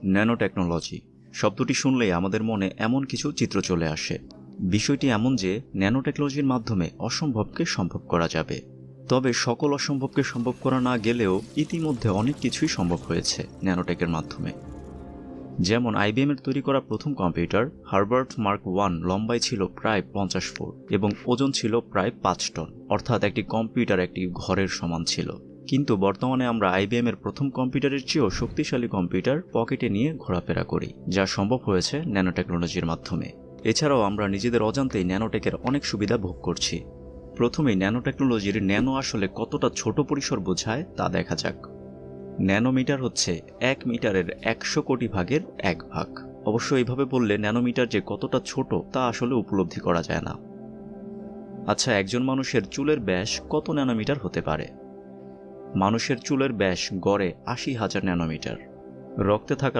Nano technology শব্দটি শুনলেই আমাদের মনে এমন কিছু চিত্র চলে আসে। বিষয়টি এমন যে ন্যানো টেকনোলজির মাধ্যমে অসম্ভবকে সম্ভব করা যাবে। তবে সকল অসম্ভবকে সম্ভব করা না গেলেও ইতিমধ্যে অনেক কিছুই সম্ভব হয়েছে ন্যানোটেকের মাধ্যমে। যেমন আইবিএমের তৈরি করা প্রথম কম্পিউটার হার্বার্ট মার্ক 1 লম্বায় ছিল প্রায় 50 ফুট এবং ওজন ছিল প্রায় 5 টন, অর্থাৎ একটি কম্পিউটার একটি ঘরের সমান ছিল। কিন্তু বর্তমানে আমরা আইবিএমের প্রথম কম্পিউটারের চেয়েও শক্তিশালী কম্পিউটার পকেটে নিয়ে ঘোরাফেরা করি, যা সম্ভব হয়েছে ন্যানো টেকনোলজির মাধ্যমে। এছাড়াও আমরা নিজেদের অজান্তেই ন্যানোটেকের অনেক সুবিধা ভোগ করছি। প্রথমেই ন্যানো টেকনোলজির ন্যানো আসলে কতটা ছোট পরিসর বোঝায় তা দেখা যাক। ন্যানোমিটার হচ্ছে 1 মিটারের 100 কোটি ভাগের 1 ভাগ। অবশ্য এইভাবে বললে ন্যানোমিটার যে কতটা ছোট তা আসলে উপলব্ধি করা যায় না। আচ্ছা, একজন মানুষের চুলের ব্যাস কত ন্যানোমিটার হতে পারে? মানুষের চুলের ব্যাস গড়ে 80,000 ন্যানোমিটার। রক্তে থাকা